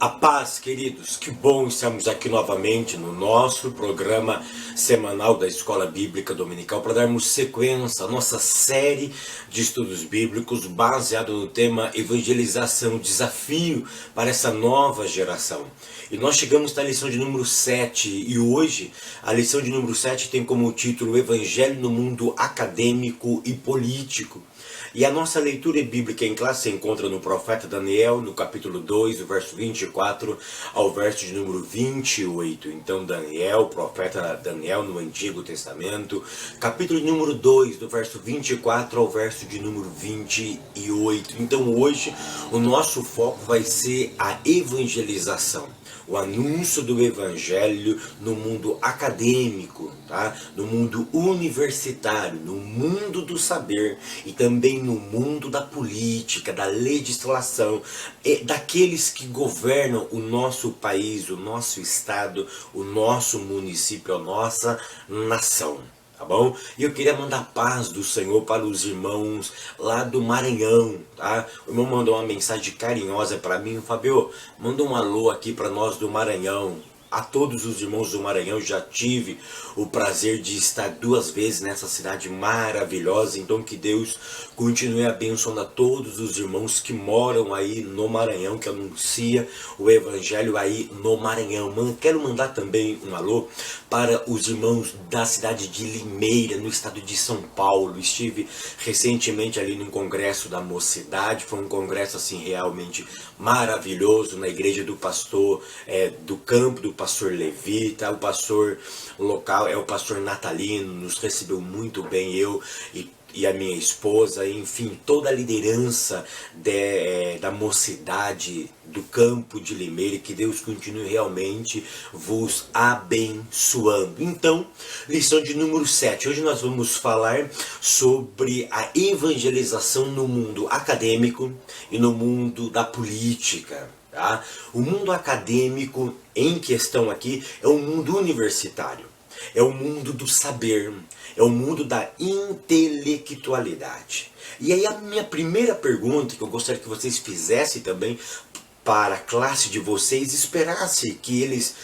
A paz, queridos, que bom estarmos aqui novamente no nosso programa semanal da Escola Bíblica Dominical para darmos sequência à nossa série de estudos bíblicos baseado no tema Evangelização, desafio para essa nova geração. E nós chegamos na lição de número 7 e hoje a lição de número 7 tem como título Evangelho no mundo acadêmico e político. E a nossa leitura bíblica em classe se encontra no profeta Daniel, no capítulo 2, do verso 24 ao verso de número 28. Então Daniel, profeta Daniel no Antigo Testamento, capítulo número 2, do verso 24 ao verso de número 28. Então hoje o nosso foco vai ser a evangelização. O anúncio do Evangelho no mundo acadêmico, tá? No mundo universitário, no mundo do saber e também no mundo da política, da legislação, daqueles que governam o nosso país, o nosso estado, o nosso município, a nossa nação. Tá bom? E eu queria mandar paz do Senhor para os irmãos lá do Maranhão, tá? O irmão mandou uma mensagem carinhosa para mim. Fabio, manda um alô aqui para nós do Maranhão. A todos os irmãos do Maranhão, já tive o prazer de estar 2 vezes nessa cidade maravilhosa. Então que Deus continue abençoando a todos os irmãos que moram aí no Maranhão, que anuncia o Evangelho aí no Maranhão. Quero mandar também um alô para os irmãos da cidade de Limeira, no estado de São Paulo. Estive recentemente ali num congresso da mocidade. Foi um congresso assim realmente maravilhoso na igreja do pastor do campo, do pastor Levi, tá? O pastor local é o pastor Natalino, nos recebeu muito bem, eu e a minha esposa, enfim, toda a liderança da mocidade do campo de Limeira, que Deus continue realmente vos abençoando. Então, lição de número 7, hoje nós vamos falar sobre a evangelização no mundo acadêmico e no mundo da política. Tá? O mundo acadêmico em questão aqui é o mundo universitário, é o mundo do saber, é o mundo da intelectualidade. E aí a minha primeira pergunta, que eu gostaria que vocês fizessem também para a classe de vocês, esperasse que eles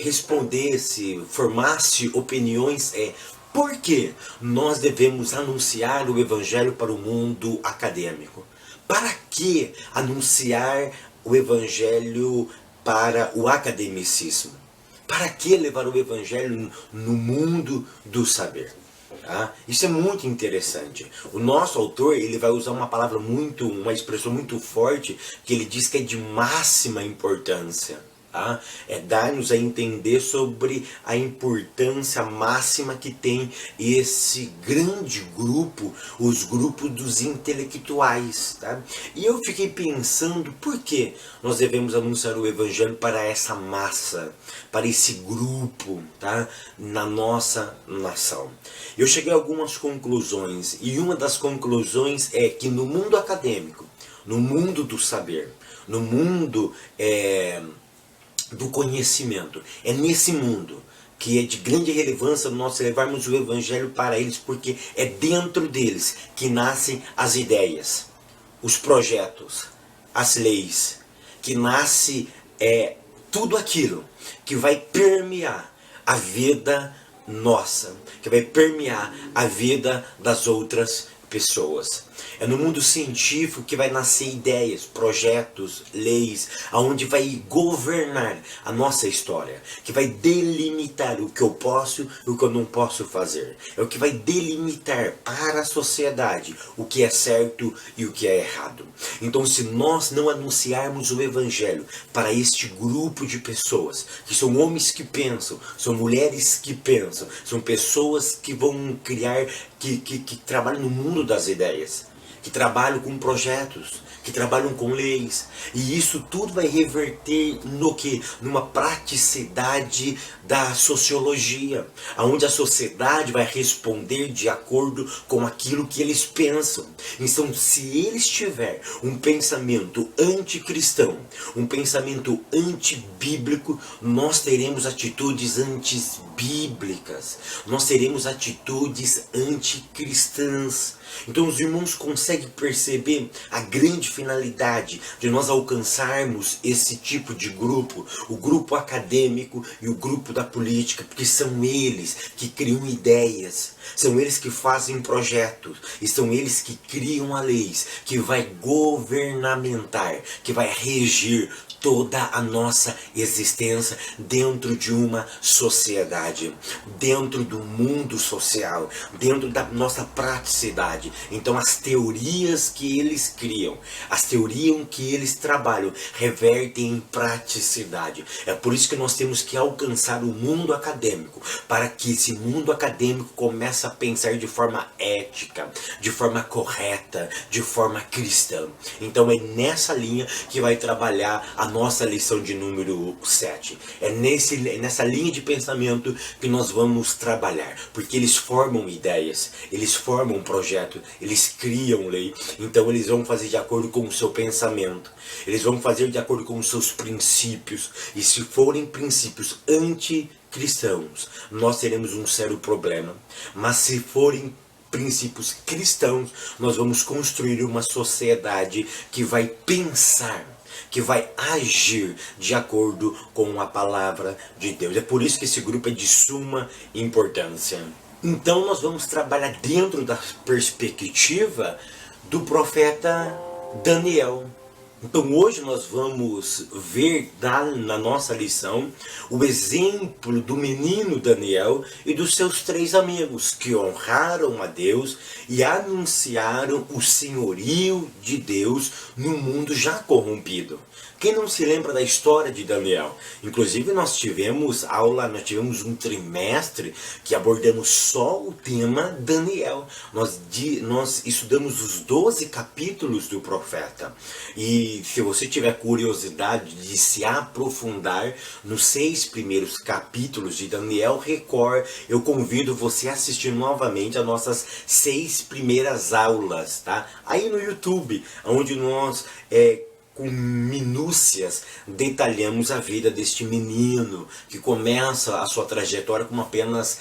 respondessem, formassem opiniões, por que nós devemos anunciar o Evangelho para o mundo acadêmico? Para que anunciar o Evangelho para o academicismo? Para que levar o Evangelho no mundo do saber? Tá? Isso é muito interessante. O nosso autor ele vai usar uma expressão muito forte, que ele diz que é de máxima importância. Tá? É dar-nos a entender sobre a importância máxima que tem esse grande grupo, os grupos dos intelectuais. Tá? E eu fiquei pensando, por que nós devemos anunciar o Evangelho para essa massa, para esse grupo, tá? Na nossa nação? Eu cheguei a algumas conclusões, e uma das conclusões é que no mundo acadêmico, no mundo do saber, no mundo do conhecimento, é nesse mundo que é de grande relevância nós levarmos o Evangelho para eles, porque é dentro deles que nascem as ideias, os projetos, as leis, que nasce tudo aquilo que vai permear a vida nossa, que vai permear a vida das outras pessoas. É no mundo científico que vai nascer ideias, projetos, leis, aonde vai governar a nossa história, que vai delimitar o que eu posso e o que eu não posso fazer. É o que vai delimitar para a sociedade o que é certo e o que é errado. Então, se nós não anunciarmos o Evangelho para este grupo de pessoas, que são homens que pensam, são mulheres que pensam, são pessoas que vão criar, que trabalham no mundo das ideias, que trabalham com projetos, que trabalham com leis, e isso tudo vai reverter no que? Numa praticidade da sociologia, onde a sociedade vai responder de acordo com aquilo que eles pensam. Então, se eles tiverem um pensamento anticristão, um pensamento antibíblico, nós teremos atitudes antibíblicas, nós teremos atitudes anticristãs. Então os irmãos conseguem perceber a grande finalidade de nós alcançarmos esse tipo de grupo, o grupo acadêmico e o grupo da política, porque são eles que criam ideias, são eles que fazem projetos, e são eles que criam a leis, que vai governamentar, que vai regir toda a nossa existência dentro de uma sociedade, dentro do mundo social, dentro da nossa praticidade. Então as teorias que eles criam, as teorias que eles trabalham, revertem em praticidade. É por isso que nós temos que alcançar o mundo acadêmico, para que esse mundo acadêmico comece a pensar de forma ética, de forma correta, de forma cristã. Então é nessa linha que vai trabalhar a nossa lição de número 7. É nessa linha de pensamento que nós vamos trabalhar, porque eles formam ideias, eles formam projetos, eles criam lei, então eles vão fazer de acordo com o seu pensamento, eles vão fazer de acordo com os seus princípios, e se forem princípios anticristãos, nós teremos um sério problema, mas se forem princípios cristãos, nós vamos construir uma sociedade que vai pensar, que vai agir de acordo com a palavra de Deus. É por isso que esse grupo é de suma importância. Então nós vamos trabalhar dentro da perspectiva do profeta Daniel. Então hoje nós vamos ver na nossa lição o exemplo do menino Daniel e dos seus 3 amigos que honraram a Deus e anunciaram o senhorio de Deus no mundo já corrompido. Quem não se lembra da história de Daniel? Inclusive nós tivemos um trimestre que abordamos só o tema Daniel. Nós estudamos os 12 capítulos do profeta. E se você tiver curiosidade de se aprofundar nos 6 primeiros capítulos de Daniel, eu convido você a assistir novamente as nossas 6 primeiras aulas, tá? Aí no YouTube, onde nós com minúcias detalhamos a vida deste menino que começa a sua trajetória com apenas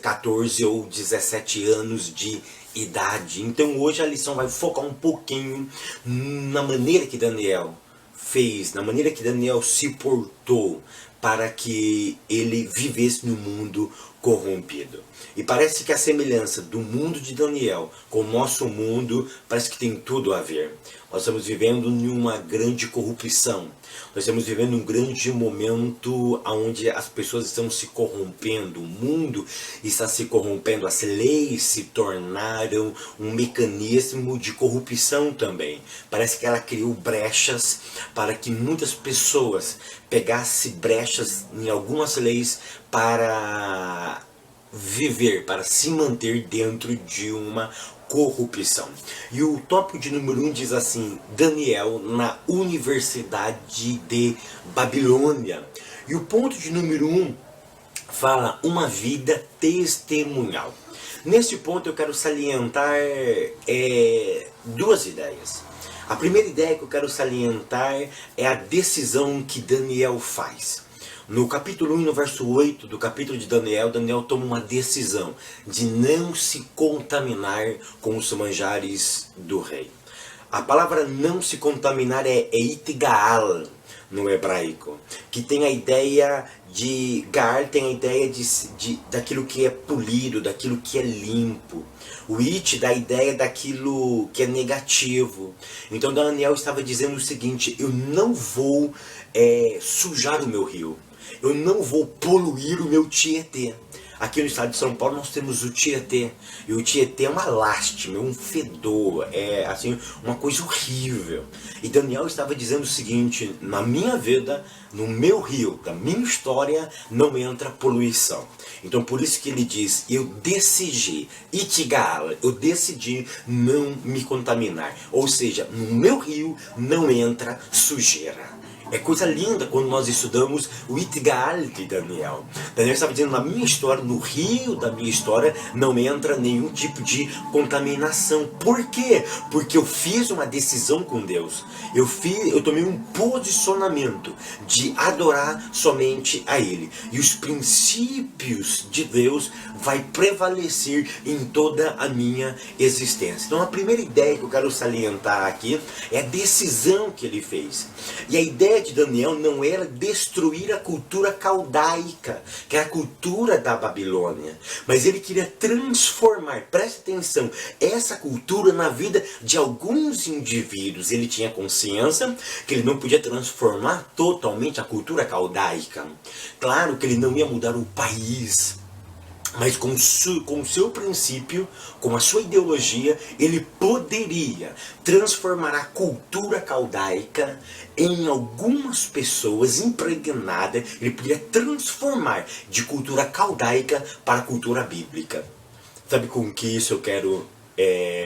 14 ou 17 anos de idade. Então hoje a lição vai focar um pouquinho na maneira que Daniel fez, na maneira que Daniel se portou para que ele vivesse no mundo corrompido. E parece que a semelhança do mundo de Daniel com o nosso mundo parece que tem tudo a ver. Nós estamos vivendo em uma grande corrupção. Nós estamos vivendo um grande momento onde as pessoas estão se corrompendo. O mundo está se corrompendo. As leis se tornaram um mecanismo de corrupção também. Parece que ela criou brechas para que muitas pessoas pegassem brechas em algumas leis para viver, para se manter dentro de uma corrupção. E o tópico de número 1 diz assim: Daniel na Universidade de Babilônia. E o ponto de número 1 fala uma vida testemunhal. Nesse ponto eu quero salientar 2 ideias. A primeira ideia que eu quero salientar é a decisão que Daniel faz. No capítulo 1, no verso 8 do capítulo de Daniel, Daniel toma uma decisão de não se contaminar com os manjares do rei. A palavra não se contaminar é itgaal no hebraico, que tem a ideia de Gaal, tem a ideia daquilo que é polido, daquilo que é limpo. O it dá a ideia daquilo que é negativo. Então Daniel estava dizendo o seguinte: eu não vou sujar o meu rio. Eu não vou poluir o meu Tietê. Aqui no estado de São Paulo nós temos o Tietê. E o Tietê é uma lástima, é um fedor, é assim, uma coisa horrível. E Daniel estava dizendo o seguinte: na minha vida, no meu rio, da minha história, não entra poluição. Então por isso que ele diz: eu decidi, itgaal, eu decidi não me contaminar. Ou seja, no meu rio não entra sujeira. É coisa linda quando nós estudamos o Itgal de Daniel. Daniel estava dizendo, na minha história, no rio da minha história, não entra nenhum tipo de contaminação. Por quê? Porque eu fiz uma decisão com Deus. Eu tomei um posicionamento de adorar somente a Ele. E os princípios de Deus vai prevalecer em toda a minha existência. Então a primeira ideia que eu quero salientar aqui é a decisão que ele fez. E a ideia de Daniel não era destruir a cultura caldaica, que é a cultura da Babilônia, mas ele queria transformar, preste atenção, essa cultura na vida de alguns indivíduos. Ele tinha consciência que ele não podia transformar totalmente a cultura caldaica. Claro que ele não ia mudar o país, mas com o seu princípio, com a sua ideologia, ele poderia transformar a cultura caldaica em algumas pessoas impregnadas. Ele poderia transformar de cultura caldaica para a cultura bíblica. Sabe com que isso eu quero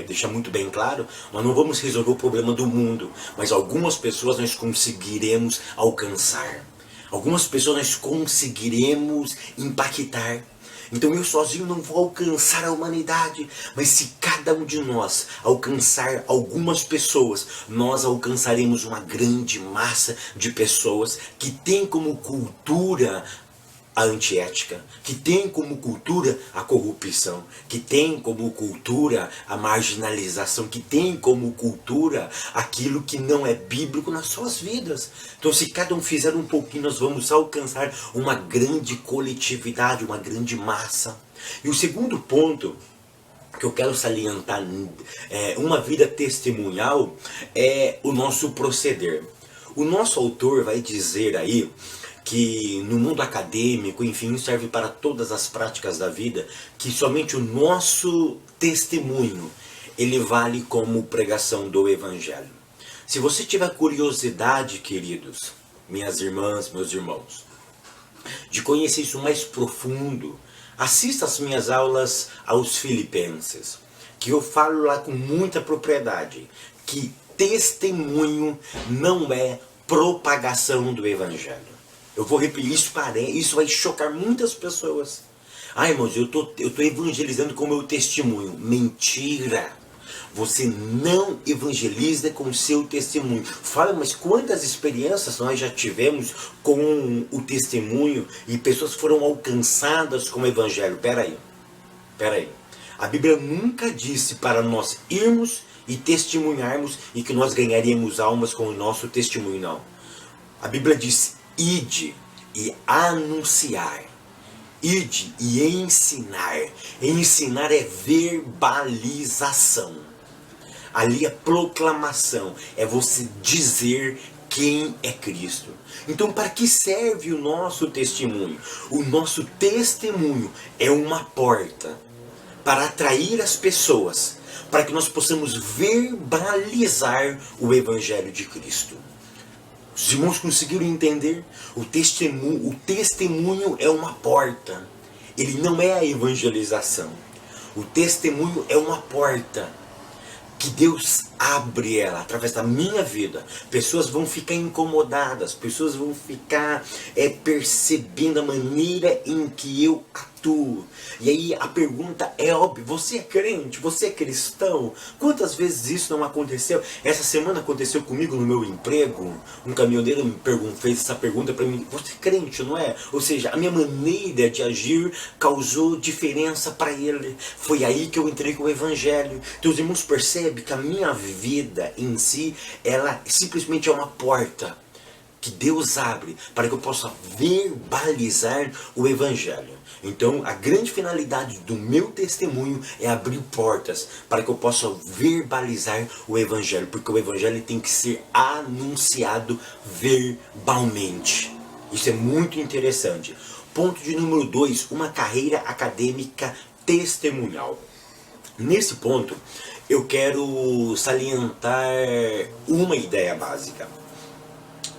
deixar muito bem claro? Nós não vamos resolver o problema do mundo, mas algumas pessoas nós conseguiremos alcançar. Algumas pessoas nós conseguiremos impactar. Então eu sozinho não vou alcançar a humanidade, mas se cada um de nós alcançar algumas pessoas, nós alcançaremos uma grande massa de pessoas que tem como cultura a antiética, que tem como cultura a corrupção, que tem como cultura a marginalização, que tem como cultura aquilo que não é bíblico nas suas vidas. Então se cada um fizer um pouquinho, nós vamos alcançar uma grande coletividade, uma grande massa. E o segundo ponto que eu quero salientar, uma vida testemunhal, é o nosso proceder. O nosso autor vai dizer aí que no mundo acadêmico, enfim, serve para todas as práticas da vida, que somente o nosso testemunho, ele vale como pregação do Evangelho. Se você tiver curiosidade, queridos, minhas irmãs, meus irmãos, de conhecer isso mais profundo, assista as minhas aulas aos Filipenses, que eu falo lá com muita propriedade, que testemunho não é propagação do Evangelho. Eu vou repetir, isso vai chocar muitas pessoas. Ah, irmãos, eu tô evangelizando com o meu testemunho. Mentira! Você não evangeliza com o seu testemunho. Fala, mas quantas experiências nós já tivemos com o testemunho e pessoas foram alcançadas com o Evangelho? Peraí. A Bíblia nunca disse para nós irmos e testemunharmos e que nós ganharíamos almas com o nosso testemunho, não. A Bíblia diz: ide e anunciar, ide e ensinar. Ensinar é verbalização. Ali é proclamação, é você dizer quem é Cristo. Então, para que serve o nosso testemunho? O nosso testemunho é uma porta para atrair as pessoas, para que nós possamos verbalizar o Evangelho de Cristo. Os irmãos conseguiram entender? O testemunho é uma porta. Ele não é a evangelização. O testemunho é uma porta que Deus abre ela através da minha vida. Pessoas vão ficar incomodadas, pessoas vão ficar percebendo a maneira em que eu atuo. E aí a pergunta é óbvia: você é crente? Você é cristão? Quantas vezes isso não aconteceu? Essa semana aconteceu comigo no meu emprego. Um caminhoneiro fez essa pergunta para mim: você é crente, não é? Ou seja, a minha maneira de agir causou diferença para ele. Foi aí que eu entrei com o Evangelho. Então os irmãos percebem que a minha vida em si, ela simplesmente é uma porta que Deus abre para que eu possa verbalizar o Evangelho. Então, a grande finalidade do meu testemunho é abrir portas para que eu possa verbalizar o Evangelho, porque o Evangelho tem que ser anunciado verbalmente. Isso é muito interessante. Ponto de número 2, uma carreira acadêmica testemunhal. Nesse ponto, eu quero salientar uma ideia básica.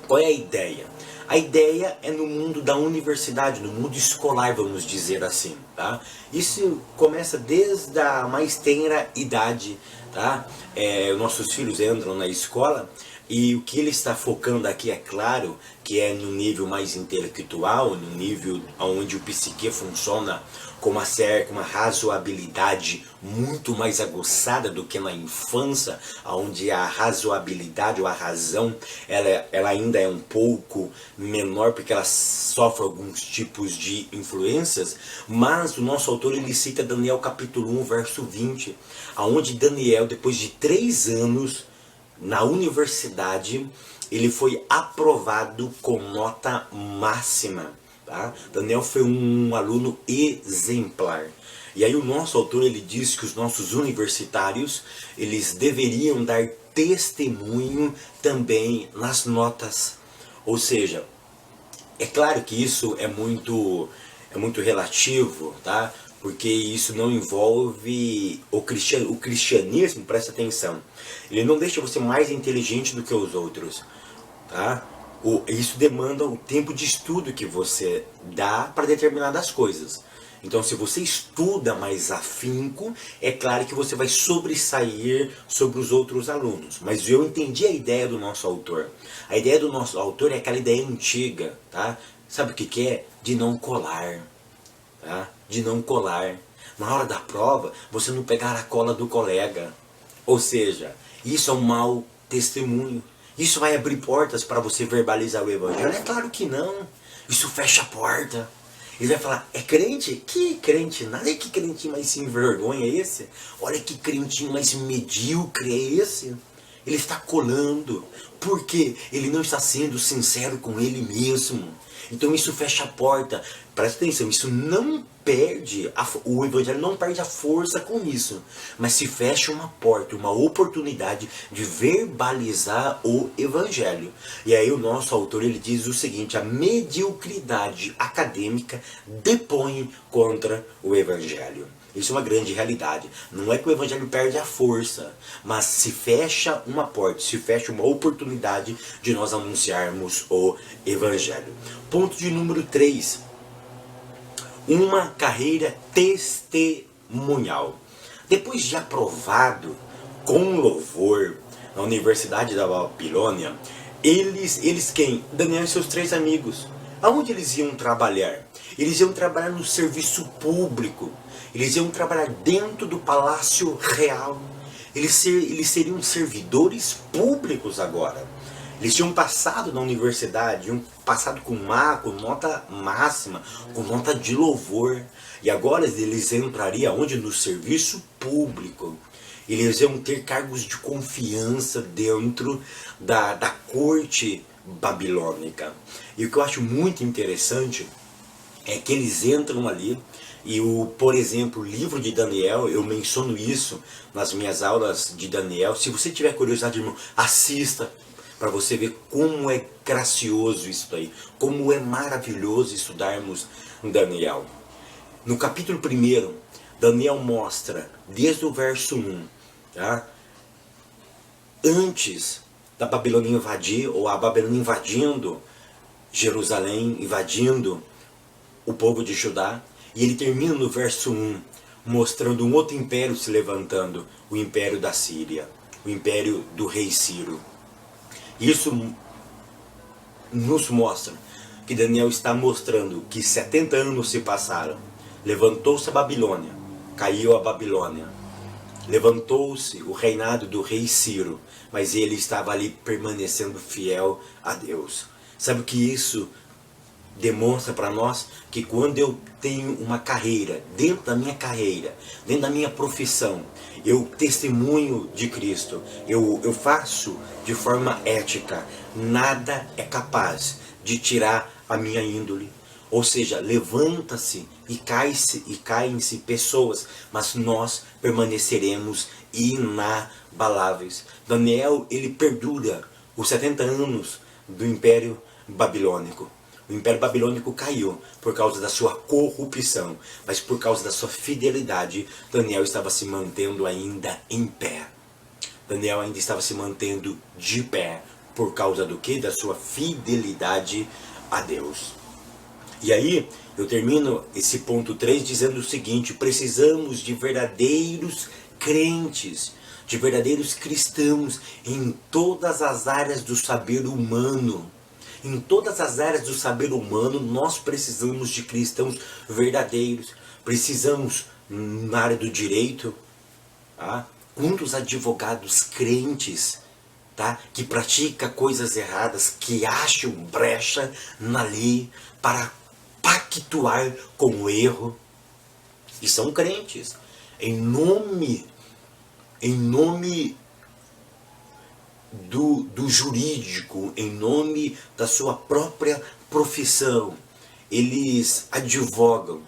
Qual é a ideia? A ideia é no mundo da universidade, no mundo escolar, vamos dizer assim, tá? Isso começa desde a mais tenra idade, tá? Nossos filhos entram na escola E o que ele está focando aqui, é claro, que é no nível mais intelectual, no nível onde o psique funciona com uma razoabilidade muito mais aguçada do que na infância, onde a razoabilidade ou a razão ela ainda é um pouco menor, porque ela sofre alguns tipos de influências. Mas o nosso autor ele cita Daniel capítulo 1, verso 20, onde Daniel, depois de 3 anos na universidade, ele foi aprovado com nota máxima. Tá? Daniel foi um aluno exemplar. E aí o nosso autor ele diz que os nossos universitários eles deveriam dar testemunho também nas notas. Ou seja, é claro que isso é muito relativo, tá? Porque isso não envolve o cristianismo, presta atenção. Ele não deixa você mais inteligente do que os outros, tá? Isso demanda o tempo de estudo que você dá para determinadas coisas. Então, se você estuda mais afinco, é claro que você vai sobressair sobre os outros alunos. Mas eu entendi a ideia do nosso autor. A ideia do nosso autor é aquela ideia antiga, tá? Sabe o que é? De não colar, tá? De não colar. Na hora da prova, você não pegar a cola do colega. Ou seja, isso é um mau testemunho. Isso vai abrir portas para você verbalizar o evangelho? É claro que não. Isso fecha a porta. Ele vai falar, é crente? Que crente nada. Olha que crentinho mais sem vergonha é esse. Olha que crentinho mais medíocre é esse. Ele está colando. Porque ele não está sendo sincero com ele mesmo. Então isso fecha a porta. Presta atenção, isso não perde, o evangelho não perde a força com isso. Mas se fecha uma porta, uma oportunidade de verbalizar o evangelho. E aí o nosso autor ele diz o seguinte, a mediocridade acadêmica depõe contra o evangelho. Isso é uma grande realidade. Não é que o evangelho perde a força, mas se fecha uma porta, se fecha uma oportunidade de nós anunciarmos o evangelho. Ponto de número 3. Uma carreira testemunhal. Depois de aprovado com louvor na Universidade da Babilônia, eles quem? Daniel e seus 3 amigos. Aonde eles iam trabalhar? Eles iam trabalhar no serviço público. Eles iam trabalhar dentro do palácio real. Eles seriam servidores públicos agora. Eles tinham passado na universidade, tinham passado com nota máxima, com nota de louvor. E agora eles entrariam onde? No serviço público. Eles iam ter cargos de confiança dentro da corte babilônica. E o que eu acho muito interessante é que eles entram ali e por exemplo, o livro de Daniel, eu menciono isso nas minhas aulas de Daniel. Se você tiver curiosidade, irmão, assista para você ver como é gracioso isso aí, como é maravilhoso estudarmos Daniel. No capítulo 1, Daniel mostra, desde o verso 1, tá? Antes da Babilônia invadir, ou a Babilônia invadindo Jerusalém, invadindo o povo de Judá, e ele termina no verso 1, mostrando um outro império se levantando, o império da Síria, o império do rei Ciro. Isso nos mostra que Daniel está mostrando que 70 anos se passaram, levantou-se a Babilônia, caiu a Babilônia, levantou-se o reinado do rei Ciro, mas ele estava ali permanecendo fiel a Deus. Sabe o que isso demonstra para nós? Que quando eu tenho uma carreira, dentro da minha profissão, eu testemunho de Cristo, eu faço de forma ética, nada é capaz de tirar a minha índole. Ou seja, levanta-se e caem-se pessoas, mas nós permaneceremos inabaláveis. Daniel, ele perdura os 70 anos do Império Babilônico. O Império Babilônico caiu por causa da sua corrupção, mas por causa da sua fidelidade, Daniel estava se mantendo ainda em pé. Daniel ainda estava se mantendo de pé, por causa do quê? Da sua fidelidade a Deus. E aí, eu termino esse ponto 3 dizendo o seguinte: precisamos de verdadeiros crentes, de verdadeiros cristãos em todas as áreas do saber humano. Em todas as áreas do saber humano, nós precisamos de cristãos verdadeiros. Precisamos, na área do direito, tá? Quantos advogados crentes, tá? Que praticam coisas erradas, que acham brecha na lei para pactuar com o erro. E são crentes. Em nome do jurídico, em nome da sua própria profissão, eles advogam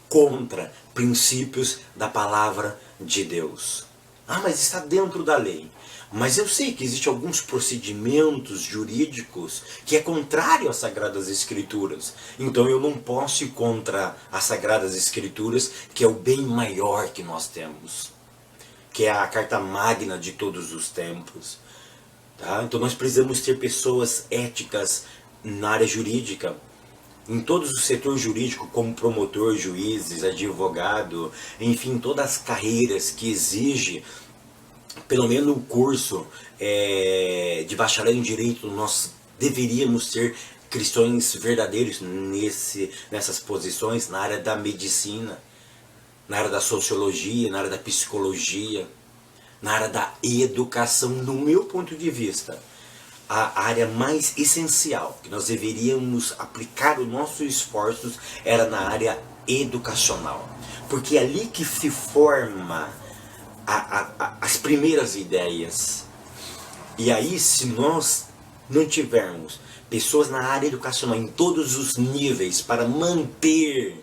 contra princípios da palavra de Deus. Ah, mas está dentro da lei. Mas eu sei que existem alguns procedimentos jurídicos que é contrário às Sagradas Escrituras. Então eu não posso ir contra as Sagradas Escrituras, que é o bem maior que nós temos, que é a carta magna de todos os tempos. Tá? Então nós precisamos ter pessoas éticas na área jurídica, em todos os setores jurídicos, como promotor, juízes, advogado, enfim, todas as carreiras que exigem pelo menos um curso de bacharel em direito. Nós deveríamos ser cristãos verdadeiros nessas posições, na área da medicina, na área da sociologia, na área da psicologia, na área da educação. No meu ponto de vista, a área mais essencial que nós deveríamos aplicar os nossos esforços era na área educacional, porque é ali que se forma as primeiras ideias. E aí, se nós não tivermos pessoas na área educacional em todos os níveis para manter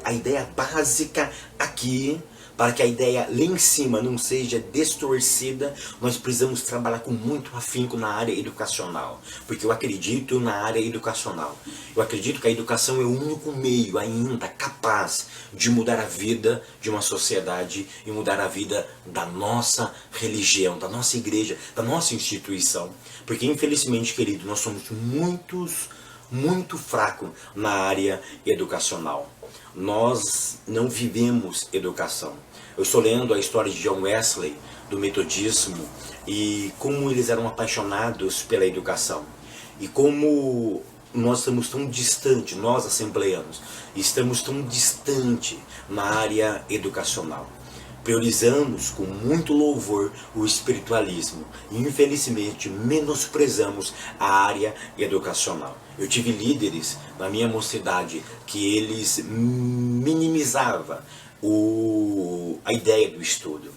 a ideia básica aqui, para que a ideia lá em cima não seja distorcida, nós precisamos trabalhar com muito afinco na área educacional. Porque eu acredito na área educacional. Eu acredito que a educação é o único meio ainda capaz de mudar a vida de uma sociedade e mudar a vida da nossa religião, da nossa igreja, da nossa instituição. Porque infelizmente, querido, nós somos muito fracos na área educacional. Nós não vivemos educação. Eu estou lendo a história de John Wesley, do metodismo, e como eles eram apaixonados pela educação. E como nós estamos tão distantes, nós assembleanos, estamos tão distantes na área educacional. Priorizamos com muito louvor o espiritualismo e infelizmente menosprezamos a área educacional. Eu tive líderes na minha mocidade que eles minimizavam a ideia do estudo.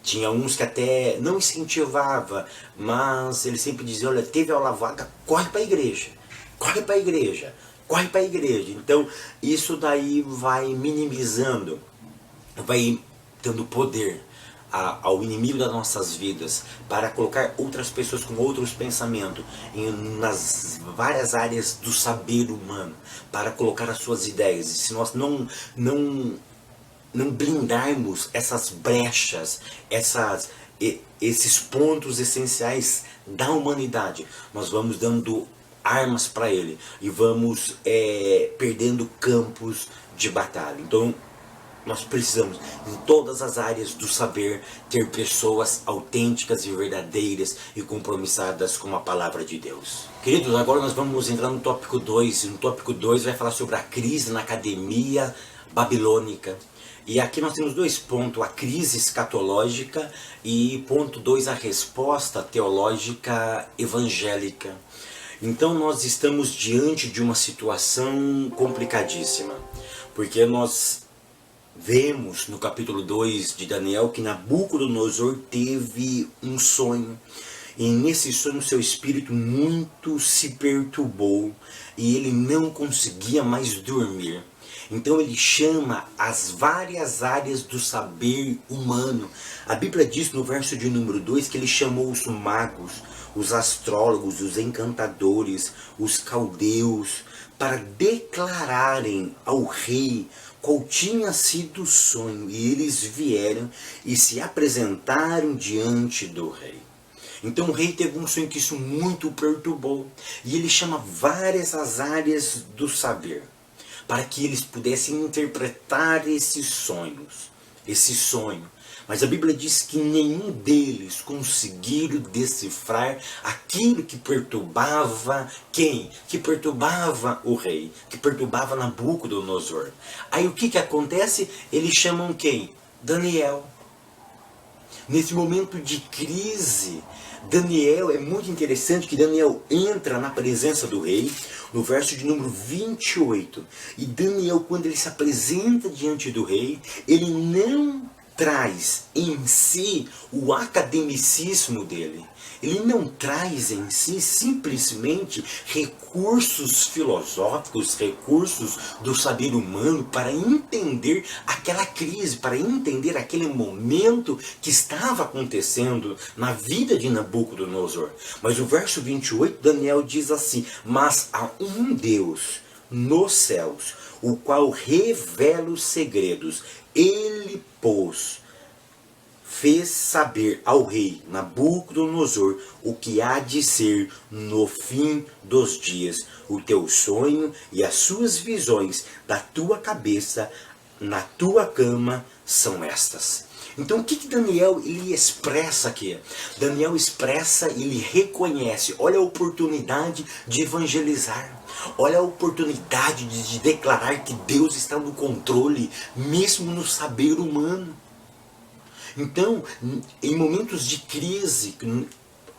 Tinha uns que até não incentivava, mas eles sempre diziam: olha, teve aula vaga, corre para a igreja, corre para a igreja, corre para a igreja. Então isso daí vai minimizando, vai dando poder ao inimigo das nossas vidas para colocar outras pessoas com outros pensamentos nas várias áreas do saber humano, para colocar as suas ideias. E se nós não blindarmos essas brechas, esses pontos essenciais da humanidade, nós vamos dando armas para ele e vamos perdendo campos de batalha. Então nós precisamos, em todas as áreas do saber, ter pessoas autênticas e verdadeiras e compromissadas com a palavra de Deus. Queridos, agora nós vamos entrar no tópico 2. No tópico 2 vai falar sobre a crise na academia babilônica. E aqui nós temos dois pontos: a crise escatológica e ponto 2, a resposta teológica evangélica. Então nós estamos diante de uma situação complicadíssima, porque nós vemos no capítulo 2 de Daniel que Nabucodonosor teve um sonho. E nesse sonho seu espírito muito se perturbou e ele não conseguia mais dormir. Então ele chama as várias áreas do saber humano. A Bíblia diz no verso de número 2 que ele chamou os magos, os astrólogos, os encantadores, os caldeus, para declararem ao rei qual tinha sido o sonho. E eles vieram e se apresentaram diante do rei. Então o rei teve um sonho que isso muito o perturbou. E ele chama várias as áreas do saber, para que eles pudessem interpretar esses sonhos, esse sonho, Mas a Bíblia diz que nenhum deles conseguiram decifrar aquilo que perturbava quem? Que perturbava o rei, que perturbava Nabucodonosor. Aí o que acontece? Eles chamam quem? Daniel. Nesse momento de crise, Daniel, é muito interessante que Daniel entra na presença do rei, no verso de número 28. E Daniel, quando ele se apresenta diante do rei, ele não traz em si o academicismo dele. Ele não traz em si simplesmente recursos filosóficos, recursos do saber humano para entender aquela crise, para entender aquele momento que estava acontecendo na vida de Nabucodonosor. Mas o verso 28, Daniel diz assim: mas há um Deus nos céus, o qual revela os segredos. Ele, fez saber ao rei Nabucodonosor o que há de ser no fim dos dias. O teu sonho e as suas visões da tua cabeça na tua cama são estas. Então o que Daniel ele expressa aqui? Daniel expressa, ele reconhece, olha a oportunidade de evangelizar. Olha a oportunidade de declarar que Deus está no controle, mesmo no saber humano. Então, em momentos de crise,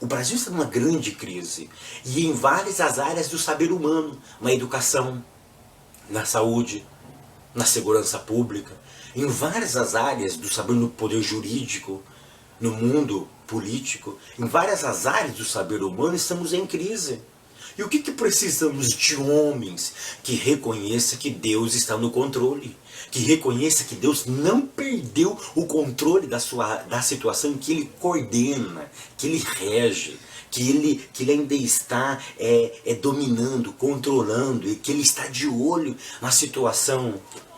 o Brasil está numa grande crise, e em várias as áreas do saber humano, na educação, na saúde, na segurança pública, em várias as áreas do saber no poder jurídico, no mundo político, em várias as áreas do saber humano estamos em crise. E o que precisamos de homens que reconheçam que Deus está no controle? Que reconheça que Deus não perdeu o controle da situação que Ele coordena, que Ele rege, que ele ainda está dominando, controlando, e que Ele está de olho na situação.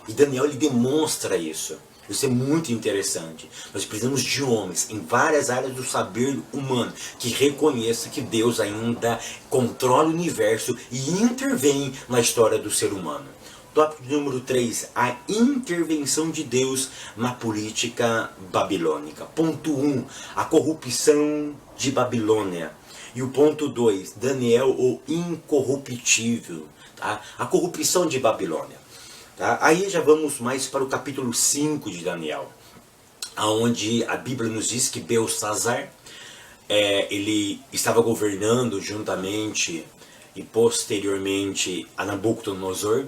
E Daniel ele demonstra isso. Isso é muito interessante. Nós precisamos de homens em várias áreas do saber humano que reconheçam que Deus ainda controla o universo e intervém na história do ser humano. Tópico número 3, a intervenção de Deus na política babilônica. Ponto 1, a corrupção de Babilônia. E o ponto 2, Daniel, o incorruptível. Tá? A corrupção de Babilônia. Tá? Aí já vamos mais para o capítulo 5 de Daniel, onde a Bíblia nos diz que Belsassar, ele estava governando juntamente e posteriormente a Nabucodonosor,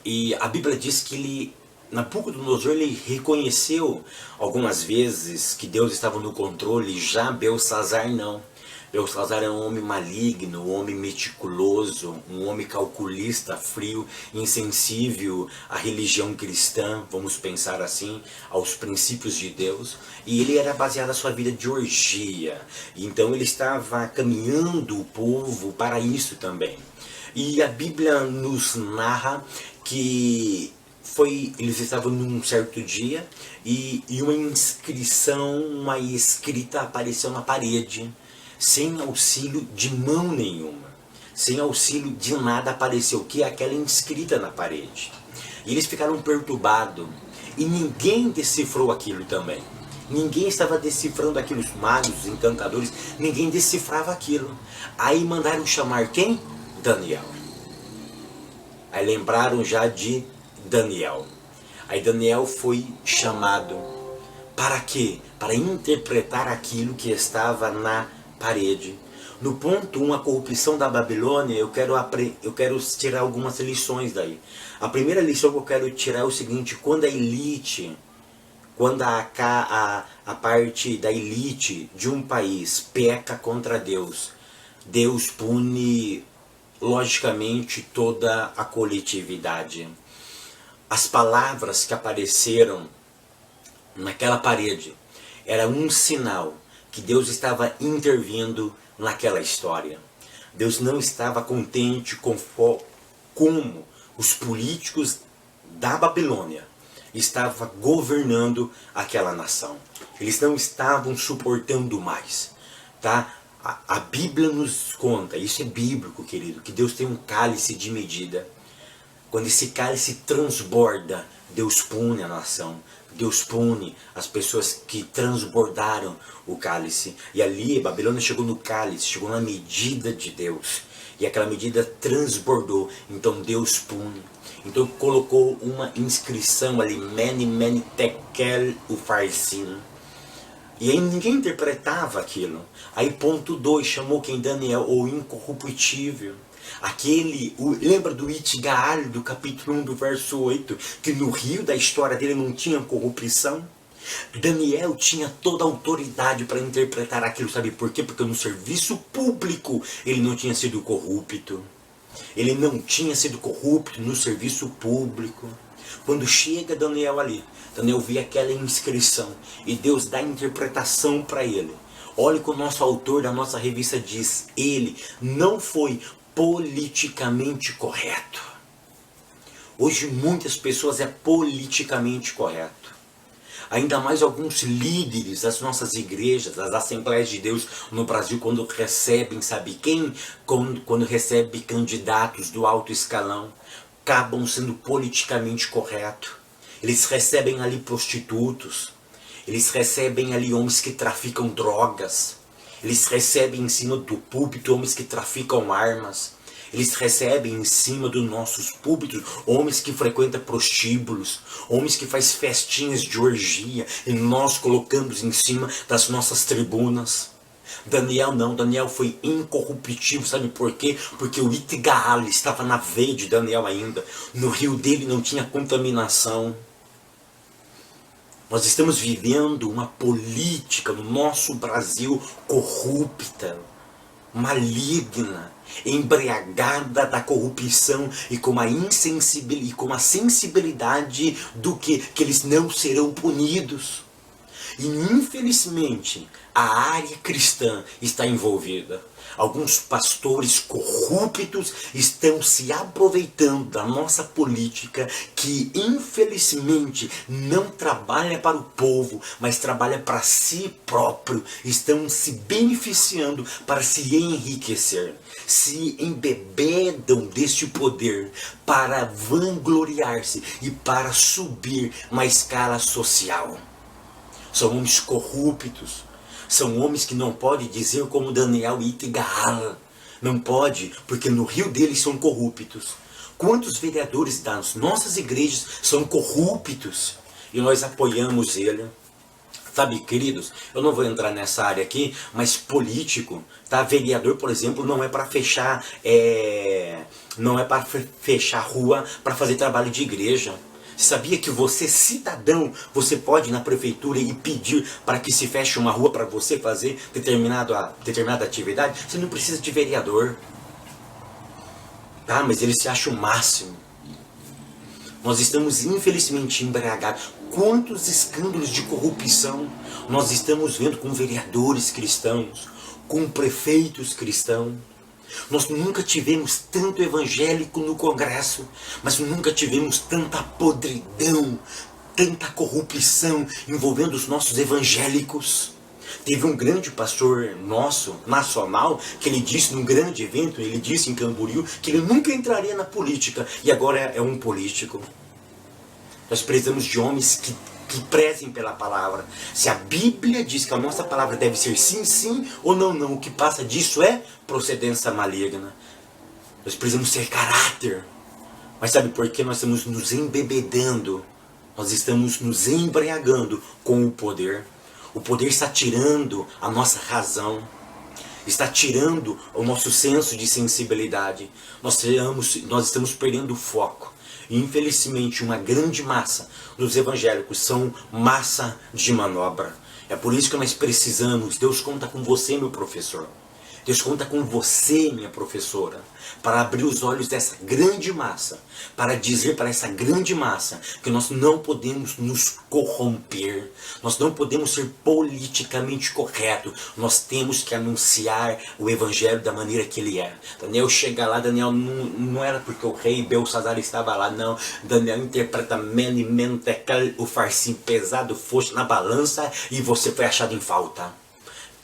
e a Bíblia diz que Nabucodonosor ele reconheceu algumas vezes que Deus estava no controle, já Belsassar não. Belsassar é um homem maligno, um homem meticuloso, um homem calculista, frio, insensível à religião cristã, vamos pensar assim, aos princípios de Deus. E ele era baseado na sua vida de orgia. Então ele estava caminhando o povo para isso também. E a Bíblia nos narra que eles estavam num certo dia e uma inscrição, uma escrita apareceu na parede, sem auxílio de mão nenhuma, sem auxílio de nada, apareceu o que? Aquela inscrita na parede. E eles ficaram perturbados, e ninguém decifrou aquilo também. Ninguém estava decifrando aquilo, os magos, os encantadores, ninguém decifrava aquilo. Aí mandaram chamar quem? Daniel. Aí lembraram já de Daniel. Aí Daniel foi chamado. Para quê? Para interpretar aquilo que estava na parede. No ponto 1, a corrupção da Babilônia, eu quero tirar algumas lições daí. A primeira lição que eu quero tirar é o seguinte: quando a elite, quando a parte da elite de um país peca contra Deus, Deus pune logicamente toda a coletividade. As palavras que apareceram naquela parede era um sinal que Deus estava intervindo naquela história. Deus não estava contente com como os políticos da Babilônia estavam governando aquela nação. Eles não estavam suportando mais. Tá? A Bíblia nos conta, isso é bíblico, querido, que Deus tem um cálice de medida. Quando esse cálice transborda, Deus pune a nação. Deus pune as pessoas que transbordaram o cálice. E ali, Babilônia chegou no cálice, chegou na medida de Deus. E aquela medida transbordou. Então Deus pune. Então colocou uma inscrição ali, Mene, Mene, Tekel, Ufarsin. E aí ninguém interpretava aquilo. Aí ponto 2, chamou quem? Daniel, o incorruptível. Lembra do Itgaal, do capítulo 1, do verso 8, que no rio da história dele não tinha corrupção? Daniel tinha toda a autoridade para interpretar aquilo, sabe por quê? Porque no serviço público ele não tinha sido corrupto. Ele não tinha sido corrupto no serviço público. Quando chega Daniel ali, Daniel vê aquela inscrição e Deus dá interpretação para ele. Olha o que o nosso autor da nossa revista diz. Ele não foi politicamente correto. Hoje muitas pessoas é politicamente correto. Ainda mais alguns líderes das nossas igrejas, das Assembleias de Deus no Brasil, quando recebem, sabe quem? Quando recebe candidatos do alto escalão, acabam sendo politicamente corretos. Eles recebem ali prostitutos, eles recebem ali homens que traficam drogas, eles recebem em cima do púlpito homens que traficam armas, eles recebem em cima dos nossos púlpitos homens que frequentam prostíbulos, homens que fazem festinhas de orgia, e nós colocamos em cima das nossas tribunas. Daniel não, Daniel foi incorruptível, sabe por quê? Porque o Itgaal estava na veia de Daniel ainda, no rio dele não tinha contaminação. Nós estamos vivendo uma política no nosso Brasil corrupta, maligna, embriagada da corrupção e com a sensibilidade do que eles não serão punidos. E infelizmente a área cristã está envolvida. Alguns pastores corruptos estão se aproveitando da nossa política, que infelizmente não trabalha para o povo, mas trabalha para si próprio. Estão se beneficiando para se enriquecer. Se embebedam deste poder para vangloriar-se e para subir uma escala social. São homens corruptos. São homens que não podem dizer como Daniel e Itgaal. Não pode, porque no rio deles são corruptos. Quantos vereadores das nossas igrejas são corruptos? E nós apoiamos ele. Sabe, queridos, eu não vou entrar nessa área aqui, mas político, tá? Vereador, por exemplo, não é para fechar, rua para fazer trabalho de igreja. Você sabia que você, cidadão, você pode ir na prefeitura e pedir para que se feche uma rua para você fazer determinada atividade? Você não precisa de vereador. Tá? Mas ele se acha o máximo. Nós estamos infelizmente embriagados. Quantos escândalos de corrupção nós estamos vendo com vereadores cristãos, com prefeitos cristãos. Nós nunca tivemos tanto evangélico no Congresso, mas nunca tivemos tanta podridão, tanta corrupção envolvendo os nossos evangélicos. Teve um grande pastor nosso, nacional, que ele disse num grande evento, ele disse em Camboriú, que ele nunca entraria na política, e agora é um político. Nós precisamos de homens que prezem pela palavra. Se a Bíblia diz que a nossa palavra deve ser sim, sim, ou não, não, o que passa disso é procedência maligna. Nós precisamos ter caráter. Mas sabe por que nós estamos nos embebedando? Nós estamos nos embriagando com o poder. O poder está tirando a nossa razão. Está tirando o nosso senso de sensibilidade. Nós estamos perdendo o foco. E, infelizmente, uma grande massa dos evangélicos são massa de manobra. É por isso que nós precisamos. Deus conta com você, meu professor. Deus conta com você, minha professora, para abrir os olhos dessa grande massa, para dizer para essa grande massa que nós não podemos nos corromper, nós não podemos ser politicamente corretos, nós temos que anunciar o evangelho da maneira que ele é. Daniel chega lá, Daniel não era porque o rei Belsazar estava lá, não. Daniel interpreta Mene, Mene, Tekel, o farsim pesado, fosse na balança e você foi achado em falta.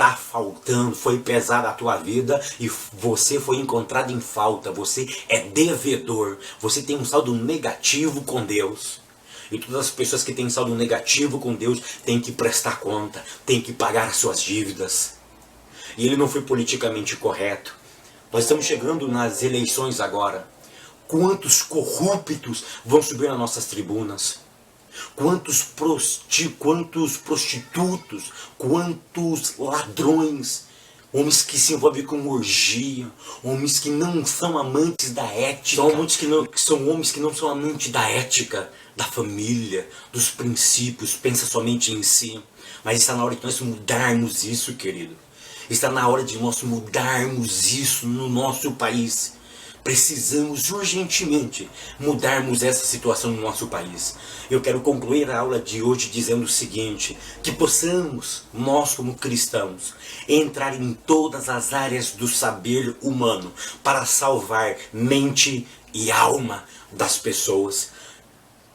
tá faltando, foi pesada a tua vida e você foi encontrado em falta, você é devedor, você tem um saldo negativo com Deus. E todas as pessoas que têm saldo negativo com Deus têm que prestar conta, têm que pagar as suas dívidas. E ele não foi politicamente correto. Nós estamos chegando nas eleições agora. Quantos corruptos vão subir nas nossas tribunas? Quantos prostitutos, quantos ladrões, homens que se envolvem com orgia, homens que não são amantes da ética, são homens que não são amantes da ética, da família, dos princípios, pensa somente em si. Mas está na hora de nós mudarmos isso, querido. Está na hora de nós mudarmos isso no nosso país. Precisamos urgentemente mudarmos essa situação no nosso país. Eu quero concluir a aula de hoje dizendo o seguinte, que possamos, nós como cristãos, entrar em todas as áreas do saber humano para salvar mente e alma das pessoas.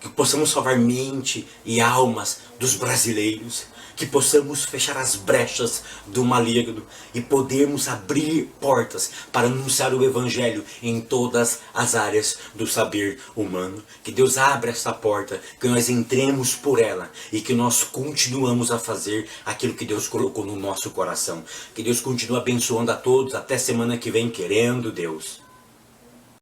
Que possamos salvar mente e almas dos brasileiros, que possamos fechar as brechas do maligno e podermos abrir portas para anunciar o Evangelho em todas as áreas do saber humano. Que Deus abra essa porta, que nós entremos por ela e que nós continuamos a fazer aquilo que Deus colocou no nosso coração. Que Deus continue abençoando a todos, até semana que vem, querendo Deus.